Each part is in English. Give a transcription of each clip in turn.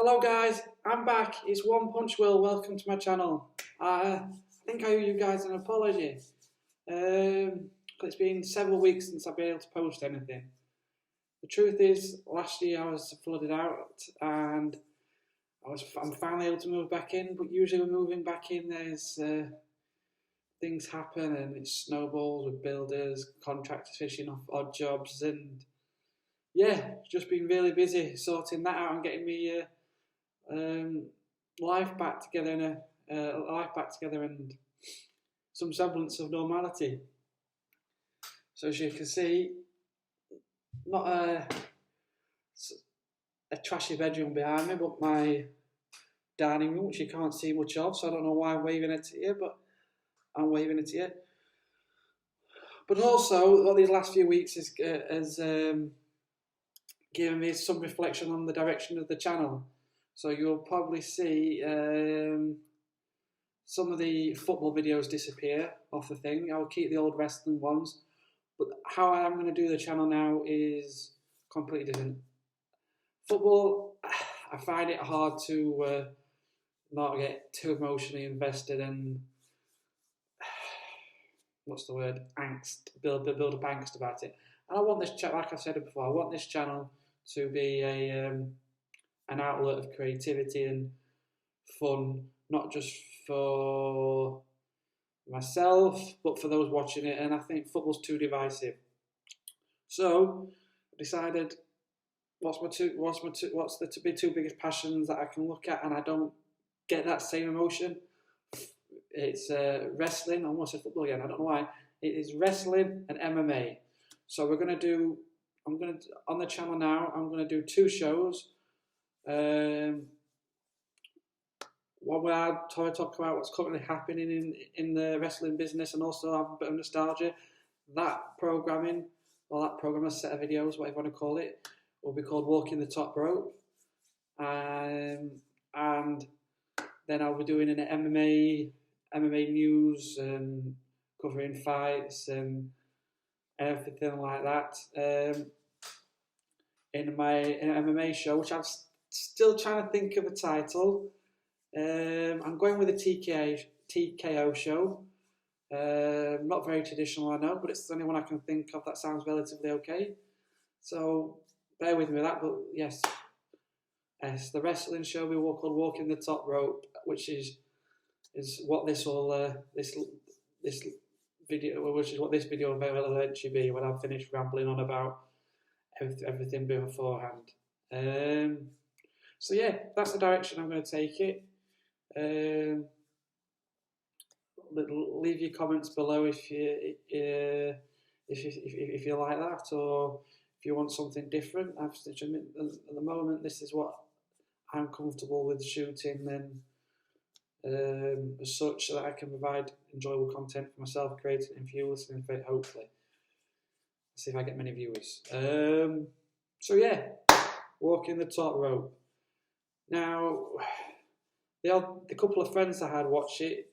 Hello guys, I'm back. It's One Punch Will. Welcome to my channel. I think I owe you guys an apology. It's been several weeks since I've been able to post anything. The truth is, last year I was flooded out and I'm finally able to move back in. But usually when moving back in, there's things happen and it snowballs with builders, contractors finishing off odd jobs, and yeah, just been really busy sorting that out and getting me life back together and some semblance of normality. So as you can see, not a trashy bedroom behind me, but my dining room, which you can't see much of. So I don't know why I'm waving it to you, but I'm waving it to you. But also, what these last few weeks has given me some reflection on the direction of the channel. So you'll probably see some of the football videos disappear off the thing. I'll keep the old wrestling ones, but how I'm going to do the channel now is completely different. Football, I find it hard to not get too emotionally invested and what's the word? Angst. Build up angst about it. And I want this channel, like I've said it before, I want this channel to be an outlet of creativity and fun, not just for myself, but for those watching it. And I think football's too divisive. So I decided, what's the two biggest passions that I can look at, and I don't get that same emotion. It's wrestling. I almost said football again. I don't know why. It is wrestling and MMA. So on the channel now, I'm gonna do two shows. One where I talk about what's currently happening in the wrestling business and also have a bit of nostalgia. That programming, or that programmer set of videos, whatever you want to call it, will be called Walking the Top Rope. And then I'll be doing an MMA news and covering fights and everything like that. In an MMA show, which I'm still trying to think of a title. I'm going with a TKO show. Not very traditional, I know, but it's the only one I can think of that sounds relatively okay. So bear with me with that. But yes, the wrestling show we will called Walking the Top Rope, which is what this video, which is what this video will eventually be when I've finished rambling on about everything beforehand. So yeah, that's the direction I'm going to take it. Leave your comments below if you like that, or if you want something different. At the moment, this is what I'm comfortable with shooting, and as such, so that I can provide enjoyable content for myself, creating and for you listening for it, hopefully. Let's see if I get many viewers. So yeah, Walking the Top Rope. Now, the couple of friends I had watch it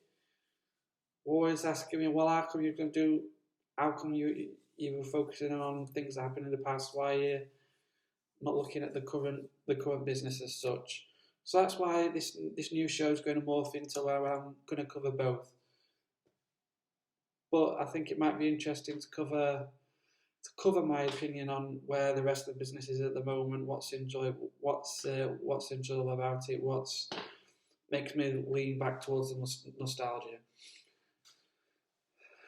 always asking me, well, how come you were focusing on things that happened in the past? Why are you not looking at the current business as such? So that's why this new show is going to morph into where I'm going to cover both. But I think it might be interesting to cover my opinion on where the rest of the business is at the moment, what's enjoyable about it, what's makes me lean back towards the nostalgia.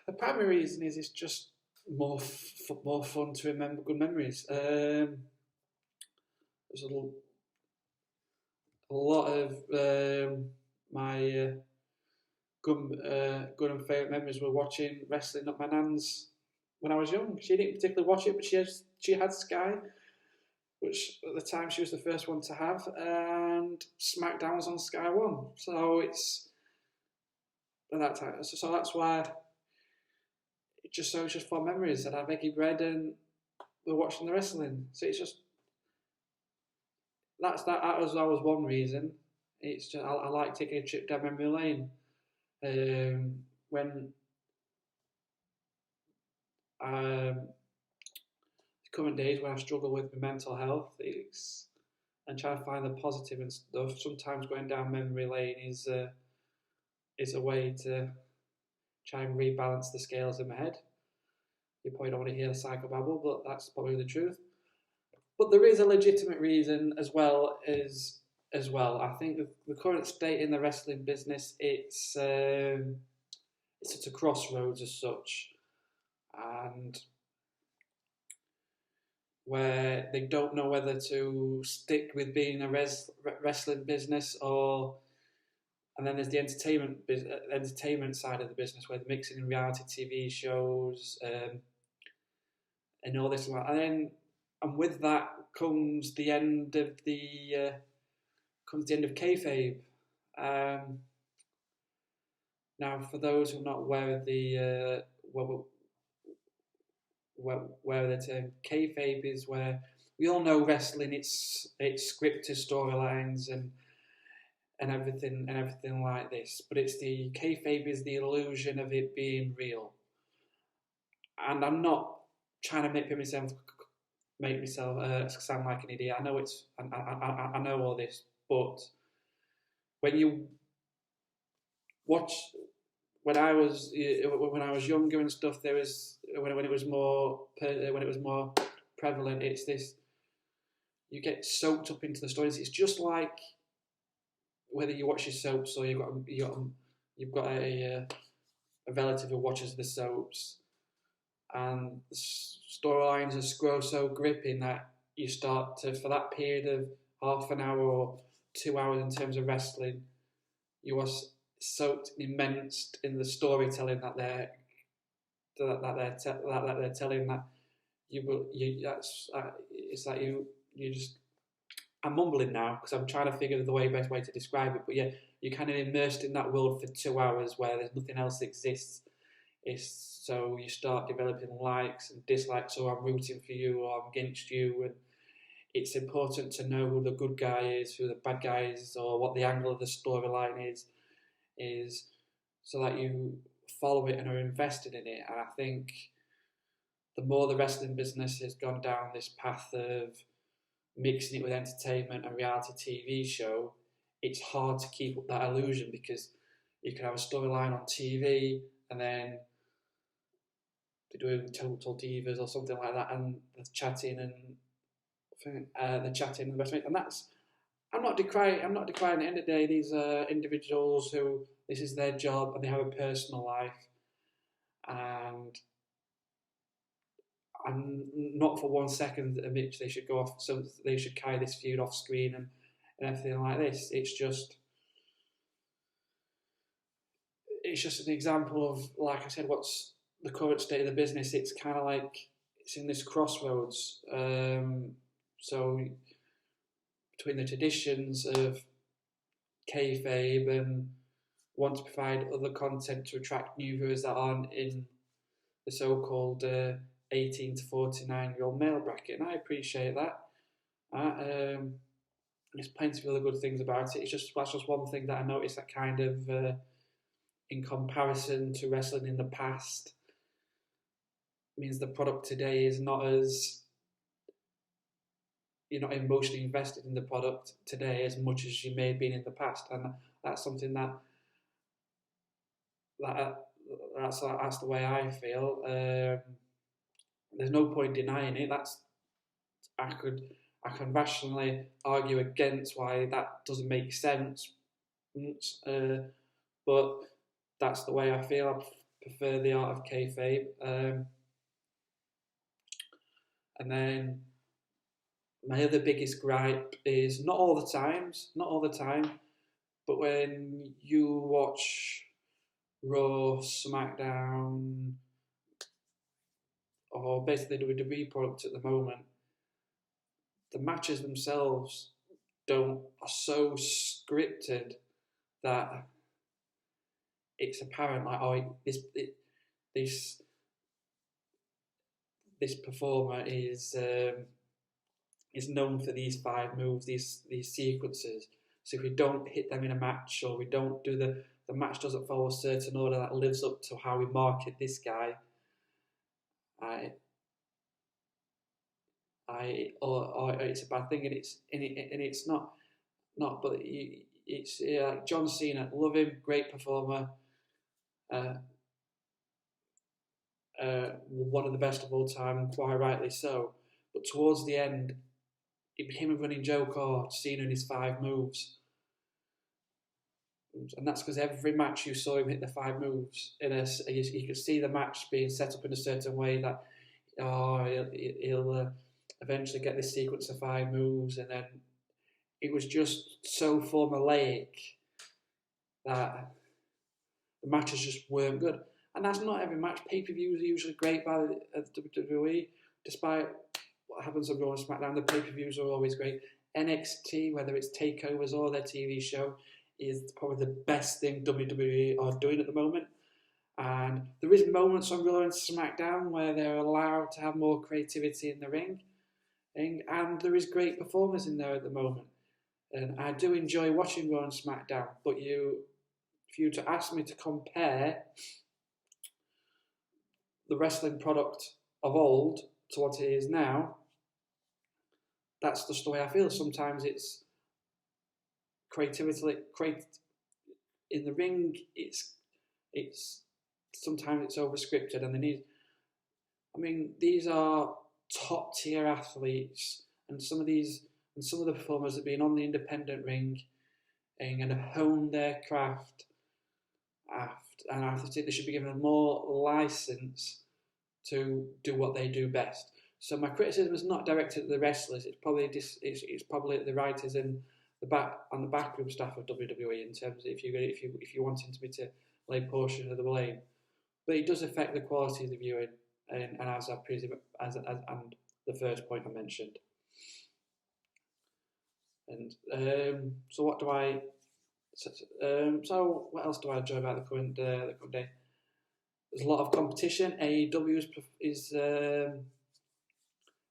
The primary reason is it's just more fun to remember good memories. There's a lot of my good and favourite memories were watching wrestling at my nan's when I was young. She didn't particularly watch it, but she had Sky, which at the time she was the first one to have, and SmackDown was on Sky One. So it's at that time. So that's why it's just fond memories. I'd have eggy bread and we're watching the wrestling. So it's just that was one reason. It's just I like taking a trip down memory lane. When current days when I struggle with my mental health, it's and trying to find the positive and stuff. Sometimes going down memory lane is a way to try and rebalance the scales in my head. You probably don't want to hear the psychobabble, but that's probably the truth. But there is a legitimate reason as well. I think the current state in the wrestling business, it's at a crossroads as such, and where they don't know whether to stick with being a wrestling business and then there's the entertainment side of the business where they're mixing in reality TV shows and all this and with that comes the end of kayfabe. Now, for those who are not aware of the where the term kayfabe is, where we all know wrestling, it's scripted storylines and everything like this, but it's the kayfabe is the illusion of it being real. And I'm not trying to make myself sound like an idiot. I know I know all this, but when you watch, when I was younger and stuff, there was when it was more prevalent. It's this, you get soaked up into the stories. It's just like whether you watch your soaps or you've got a relative who watches the soaps, and the storylines are so gripping that you start to, for that period of half an hour or 2 hours in terms of wrestling, you are soaked immersed in the storytelling that they're telling, that it's like you just, I'm mumbling now because I'm trying to figure the best way to describe it, but yeah, you're kind of immersed in that world for 2 hours where there's nothing else that exists. So you start developing likes and dislikes, or I'm rooting for you or I'm against you, and it's important to know who the good guy is, who the bad guy is, or what the angle of the storyline is so that you follow it and are invested in it. And I think the more the wrestling business has gone down this path of mixing it with entertainment and reality TV show, it's hard to keep up that illusion, because you can have a storyline on TV and then they're doing Total Divas or something like that, and they're chatting and the rest of it. And that's, I'm not decrying. At the end of the day, these are individuals who this is their job and they have a personal life, and I'm not for 1 second admit they should go off. So they should carry this feud off screen and everything like this. It's just an example of, like I said, what's the current state of the business. It's kind of like it's in this crossroads. So between the traditions of kayfabe and want to provide other content to attract new viewers that aren't in the so-called 18 to 49-year-old male bracket, and I appreciate that. There's plenty of other good things about it. That's just one thing that I noticed, that kind of in comparison to wrestling in the past, means the product today is not as, you're not emotionally invested in the product today as much as you may have been in the past, and that's something that's the way I feel. There's no point denying it. I can rationally argue against why that doesn't make sense, but that's the way I feel. I prefer the art of kayfabe. And then my other biggest gripe is not all the time, but when you watch Raw, SmackDown, or basically the WWE product at the moment, the matches themselves are so scripted that it's apparent, like, this performer is known for these 5 moves, these sequences. So if we don't hit them in a match, or we don't do the match doesn't follow a certain order that lives up to how we market this guy, or it's a bad thing, and it's not. But it's like John Cena, love him, great performer, uh, one of the best of all time, and quite rightly so. But towards the end, it became a running joke. Oh, Cena and his 5 moves. And that's because every match you saw him hit the 5 moves. You could see the match being set up in a certain way that he'll eventually get this sequence of 5 moves, and then it was just so formulaic that the matches just weren't good. And that's not every match. Pay-per-views are usually great by the WWE, despite what happens on Raw and SmackDown. The pay-per-views are always great. NXT, whether it's takeovers or their TV show, is probably the best thing WWE are doing at the moment. And there is moments on Raw and SmackDown where they're allowed to have more creativity in the ring, and there is great performers in there at the moment. And I do enjoy watching Raw and SmackDown, but if you to ask me to compare the wrestling product of old to what it is now, that's just the way I feel. Sometimes it's creativity, in the ring. It's sometimes it's overscripted, and they need. I mean, these are top tier athletes, and some of the performers have been on the independent ring and have honed their craft. And I think they should be given more license to do what they do best. So my criticism is not directed at the wrestlers. It's probably at the writers and the backroom staff of WWE in terms of if you wanting me to lay portion of the blame. But it does affect the quality of the viewing, and as I presume, and the first point I mentioned. And so what do I? So what else do I enjoy about the current day? There's a lot of competition. AEW is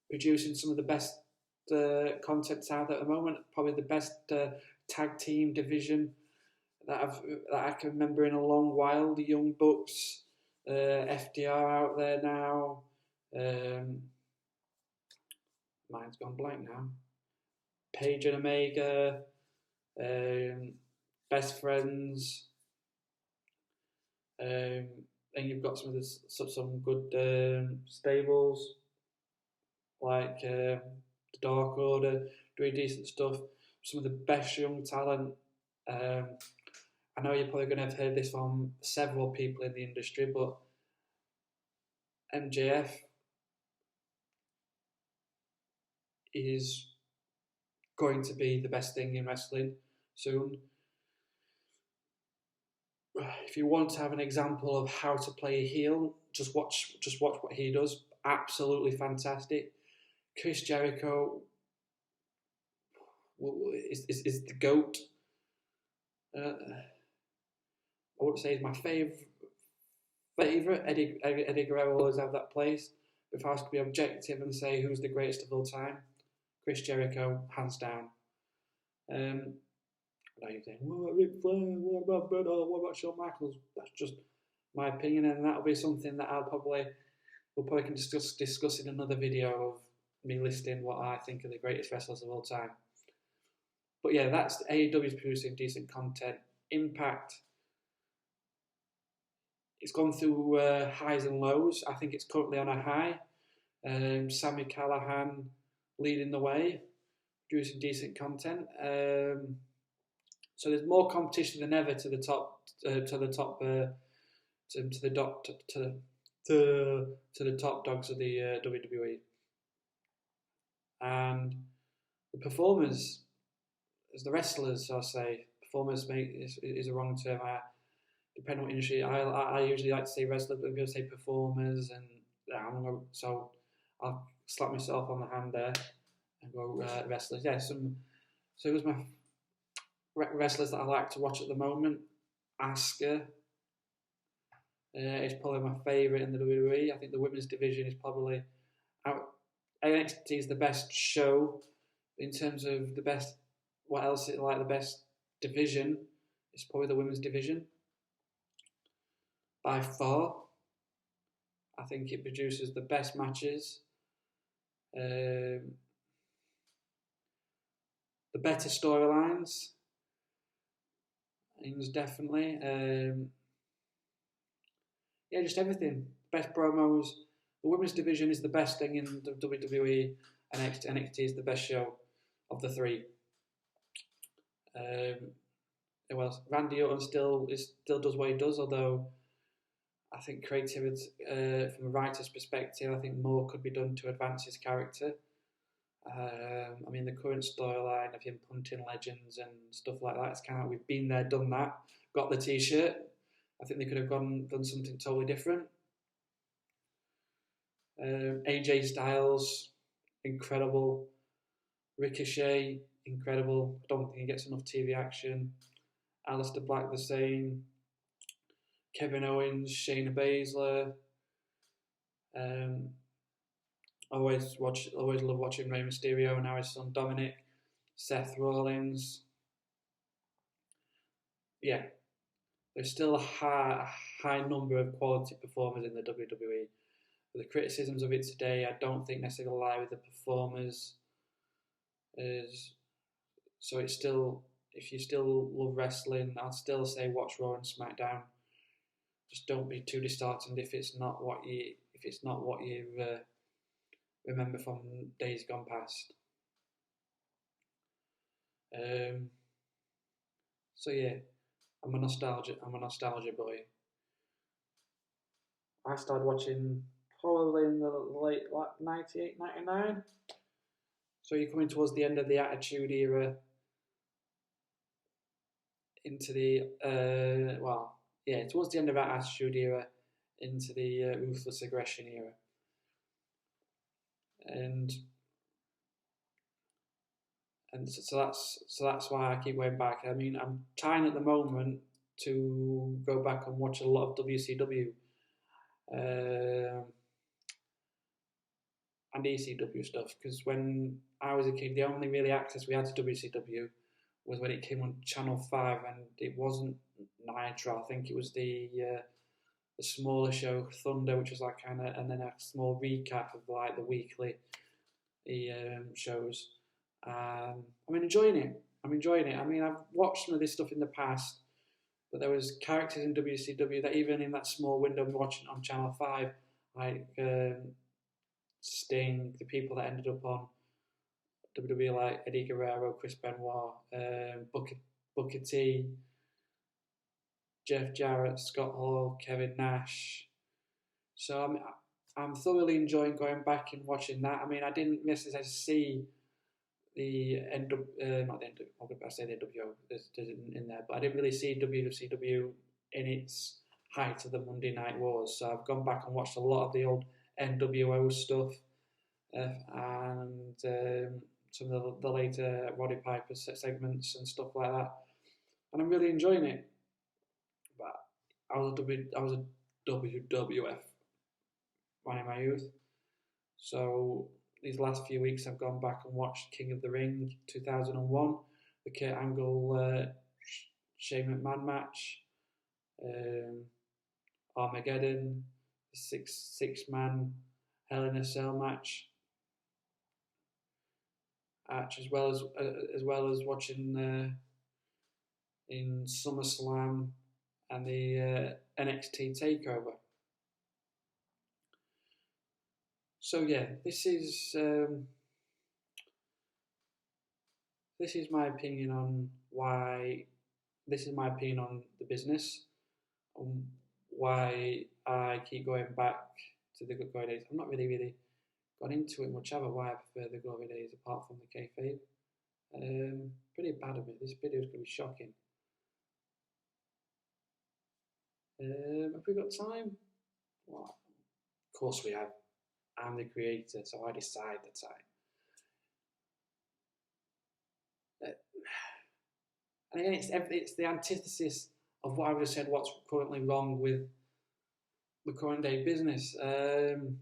producing some of the best content out there at the moment. Probably the best tag team division that I can remember in a long while. The Young Bucks, FDR out there now. Mine's gone blank now. Page and Omega, Best Friends. And you've got some good stables like the Dark Order doing decent stuff. Some of the best young talent. I know you're probably going to have heard this from several people in the industry, but MJF is going to be the best thing in wrestling soon. If you want to have an example of how to play a heel, just watch what he does. Absolutely fantastic. Chris Jericho is the GOAT. I wouldn't say he's my favourite. Eddie Guerrero will always have that place. But if I was to be objective and say who's the greatest of all time, Chris Jericho, hands down. Now you're saying, what about Ric Flair? What about Bret Hart? What about Shawn Michaels? That's just my opinion, and that'll be something that we'll probably can discuss in another video of me listing what I think are the greatest wrestlers of all time. But yeah, that's AEW's producing decent content. Impact, it's gone through highs and lows. I think it's currently on a high. Sami Callihan leading the way, producing decent content. So there's more competition than ever to the top dogs of the WWE, and the performers, as the wrestlers, I'll say performers is a wrong term. Depending on what industry, I usually like to say wrestlers, but I'm going to say performers, and so I'll slap myself on the hand there and go wrestlers. Yeah, so it was my wrestlers that I like to watch at the moment. Asuka is probably my favourite in the WWE. I think the women's division is probably out. NXT is the best show in terms of the best. What else is like the best division? It's probably the women's division by far. I think it produces the best matches. The better storylines, things definitely. Yeah, just everything. Best promos. The women's division is the best thing in the WWE, and NXT is the best show of the three. Well, Randy Orton still does what he does, although I think creativity, from a writer's perspective, I think more could be done to advance his character. I mean, the current storyline of him punting legends and stuff like that, it's kind of like we've been there, done that, got the T-shirt. I think they could have done something totally different. AJ Styles, incredible. Ricochet, incredible. I don't think he gets enough TV action. Aleister Black, the same. Kevin Owens, Shayna Baszler. Always love watching Rey Mysterio and now his son Dominic. Seth Rollins. Yeah, there's still a high number of quality performers in the WWE. But the criticisms of it today, I don't think necessarily lie with the performers. So it's still, if you still love wrestling, I'd still say watch Raw and SmackDown. Just don't be too disheartened if it's not what you remember from days gone past. So yeah, I'm a nostalgia boy. I started watching probably in the late 98, 99. So you're coming towards the end of the Attitude Era, into the towards the end of that Attitude Era, into the Ruthless Aggression Era, and so that's why I keep going back. I mean, I'm trying at the moment to go back and watch a lot of WCW and ECW stuff, because when I was a kid, the only really access we had to WCW was when it came on Channel 5, and it wasn't Nitro. I think it was the smaller show Thunder, which was like kind of, and then a small recap of like the weekly shows. I'm enjoying it. I mean, I've watched some of this stuff in the past, but there was characters in WCW that even in that small window I'm watching on Channel 5, like Sting, the people that ended up on WWE, like Eddie Guerrero, Chris Benoit, Booker T, Jeff Jarrett, Scott Hall, Kevin Nash. So I'm thoroughly enjoying going back and watching that. I mean, I didn't necessarily see the not the I say the NWO, there's in there, but I didn't really see WCW in its height of the Monday Night Wars. So I've gone back and watched a lot of the old NWO stuff, and some of the later Roddy Piper segments and stuff like that, and I'm really enjoying it. But I was a WWF man in my youth, so these last few weeks I've gone back and watched King of the Ring 2001, the Kurt Angle Shane McMahon match, Armageddon, the six man Hell in a Cell match, as well as watching in SummerSlam and the NXT Takeover. So yeah, this is my opinion on why. This is my opinion on the business, on why I keep going back to the good glory days. I'm not really got into it much, ever. Why I prefer the glory days apart from the kayfabe. Pretty bad of me. This video is going to be shocking. Have we got time? Well, of course we have. I'm the creator, so I decide the time. And again, it's the antithesis of what I just said. What's currently wrong with the current day business? You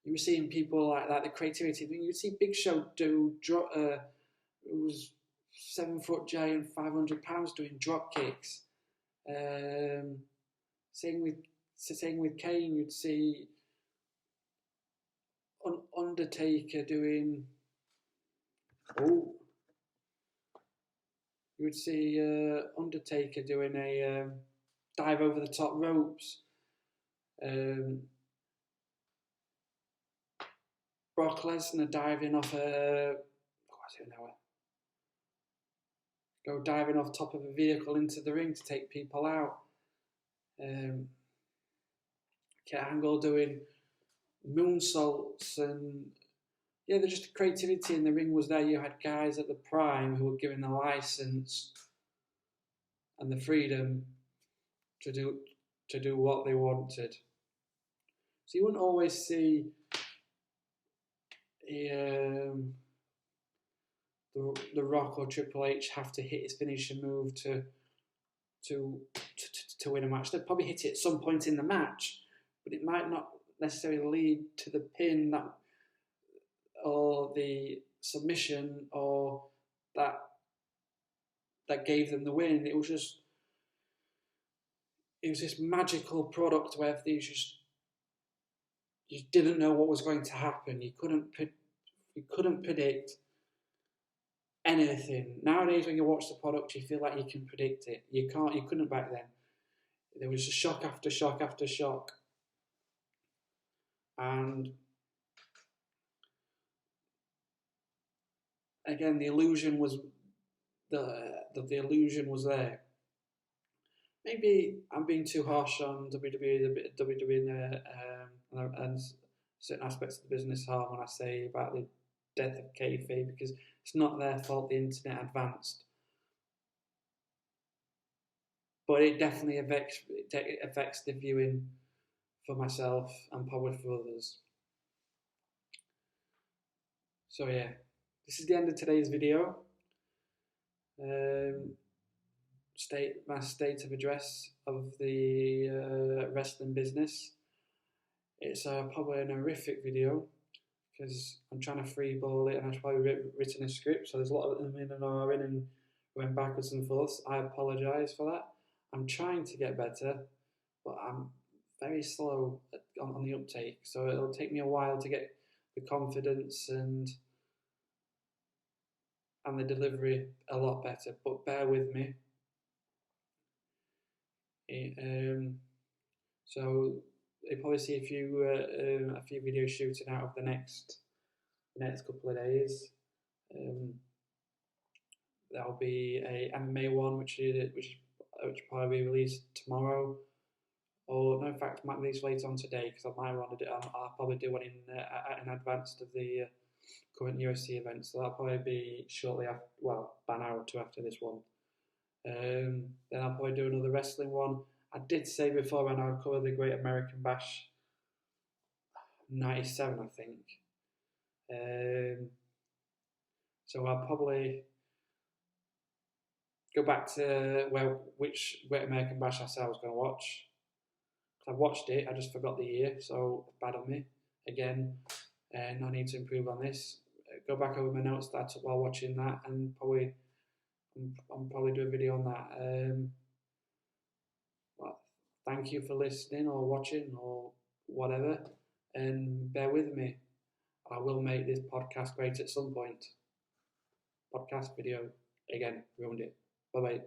were seeing people like that, the creativity. You would see Big Show do who was 7 foot giant, 500 pounds doing drop kicks. Same with Kane. You'd see Undertaker doing. Oh, you would see Undertaker doing a dive over the top ropes. Brock Lesnar diving off a. What's it now? Go diving off top of a vehicle into the ring to take people out. Kurt Angle doing moonsaults, and yeah, there's just the creativity in the ring was there. You had guys at the prime who were given the license and the freedom to do what they wanted. So you wouldn't always see the Rock or Triple H have to hit his finishing move to win a match. They'd probably hit it at some point in the match, but it might not necessarily lead to the pin that or the submission or that gave them the win. It was this magical product where you didn't know what was going to happen. You couldn't predict anything. Nowadays, when you watch the product, you feel like you can predict it. You can't. You couldn't back then. There was just shock after shock after shock, and again, the illusion was the illusion was there. Maybe I'm being too harsh on WWE and certain aspects of the business harm when I say about the death of kayfabe, because it's not their fault the internet advanced, but it definitely affects the viewing for myself and probably for others. So yeah, this is the end of today's video. My state of address of the wrestling business. It's probably an horrific video because I'm trying to freeball it, and I've probably written a script, so there's a lot of them in and are in and going backwards and forwards. I apologise for that. I'm trying to get better, but I'm very slow on the uptake, so it'll take me a while to get the confidence and the delivery a lot better, but bear with me. So you'll probably see a few videos shooting out of the next couple of days. There'll be a MMA one which probably be released tomorrow, or no, in fact, might release later on today because I might want to do. I'll probably do one in advance of the current UFC event, so that'll probably be shortly after, well, about an hour or two after this one. Then I'll probably do another wrestling one. I did say before when I would cover the Great American Bash 97, I think. So I'll probably go back to which Great American Bash I said I was going to watch. I watched it, I just forgot the year, so bad on me. Again, I need to improve on this. Go back over my notes that I took while watching that, and I'll probably do a video on that. Well, thank you for listening or watching or whatever, and bear with me. I will make this podcast great at some point. Podcast video again, ruined it. Bye bye.